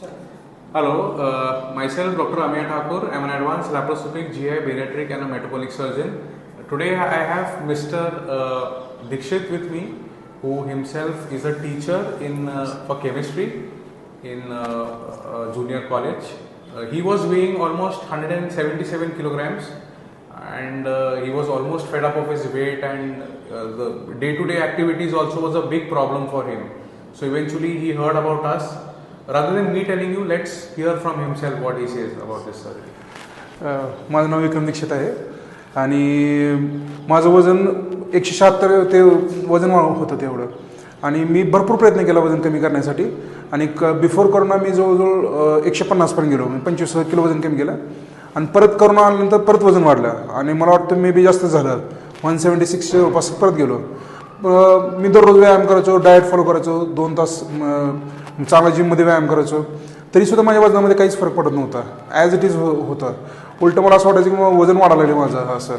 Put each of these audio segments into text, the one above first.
Hello, myself Dr. Amir Thakur. I am an advanced laparoscopic GI bariatric and a metabolic surgeon. Today I have Mr. Dikshit with me, who himself is a teacher in for chemistry in junior college. He was weighing almost 177 kilograms, and he was almost fed up of his weight, and the day-to-day activities also was a big problem for him. So eventually he heard about us. Rather than me telling you, let's hear from himself what he says about this surgery. माझं नाव विक्रम दीक्षित आहे आणि माझं वजन 176 ते वजन होतं तेवढं, आणि मी भरपूर प्रयत्न केला वजन कमी करण्यासाठी. आणि बिफोर कोरोना मी जवळजवळ 150 पर्यंत गेलो, मी 25 किलो वजन कमी केलं. आणि परत कोरोना आल्यानंतर परत वजन वाढलं आणि मला वाटतं मे बी जास्त झालं, 176 पासून परत गेलो. मी दररोज व्यायाम करायचो, डाएट फॉलो करायचो, 2 तास चांगला जिममध्ये व्यायाम करायचो, तरीसुद्धा माझ्या वजनामध्ये काहीच फरक पडत नव्हता. ॲज इट इज होतं. उलटं मला असं वाटायचं की वजन वाढायला लागलं माझं असं.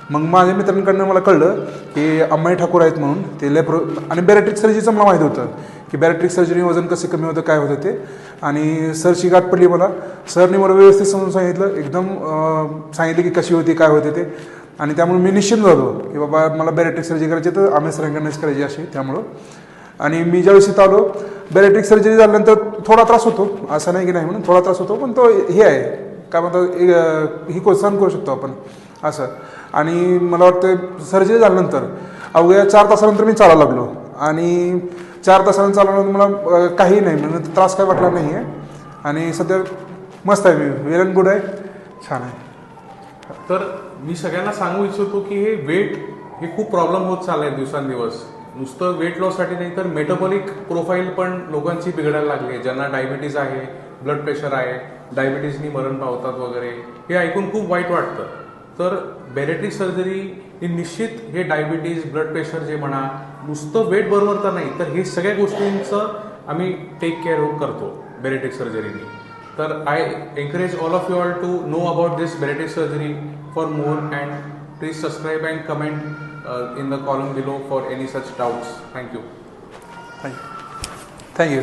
मग माझ्या मित्रांकडनं मला कळलं की अम्माई ठाकूर आहेत म्हणून, ते लेप्रो आणि बॅरेट्रिक सर्जरीचं मला माहीत होतं की बॅरेट्रिक सर्जरी वजन कसं कमी होतं, काय होतं ते. आणि सरची गाठ पडली मला. सरने मला व्यवस्थित समजून सांगितलं, एकदम सांगितलं की कशी होती, काय होते ते. आणि त्यामुळे मी निश्चिंत झालो की बाबा मला बॅरेट्रिक सर्जरी करायची तर आम्ही सरांकडनंच करायची अशी. त्यामुळं आणि मी ज्यावेळेस इथं आलो, बॅरेट्रिक सर्जरी झाल्यानंतर थोडा त्रास होतो, असं नाही की नाही म्हणून थोडा त्रास होतो, पण तो हे आहे काय म्हणतात, ही सहन करू शकतो आपण असं. आणि मला वाटतं सर्जरी झाल्यानंतर अवघ्या 4 तासानंतर मी चालायला लागलो, आणि 4 तासानंतर चालल्यानंतर मला काही नाही म्हणजे त्रास काय वाटला नाही आहे. आणि सध्या मस्त आहे, मी वेल अँड गुड आहे, छान आहे. तर मी सगळ्यांना सांगू इच्छितो की हे वेट हे खूप प्रॉब्लेम होत चाललाय दिवसांदिवस. नुसतं वेट लॉससाठी नाही तर मेटाबॉलिक प्रोफाईल पण लोकांची बिघडायला लागली आहे. ज्यांना डायबिटीज आहे, ब्लड प्रेशर आहे, डायबिटीजनी मरण पावतात वगैरे, हे ऐकून खूप वाईट वाटतं. तर बॅरेट्रिक सर्जरी ही निश्चित हे डायबिटीज, ब्लड प्रेशर जे म्हणा, नुसतं वेट बरोबर तर नाही, तर हे सगळ्या गोष्टींचं आम्ही टेक केअर करतो बॅरेट्रिक सर्जरीनी. तर I encourage all of you all to know about this bariatric surgery for more, and please subscribe and comment in the column below for any such doubts. Thank you. Thank you.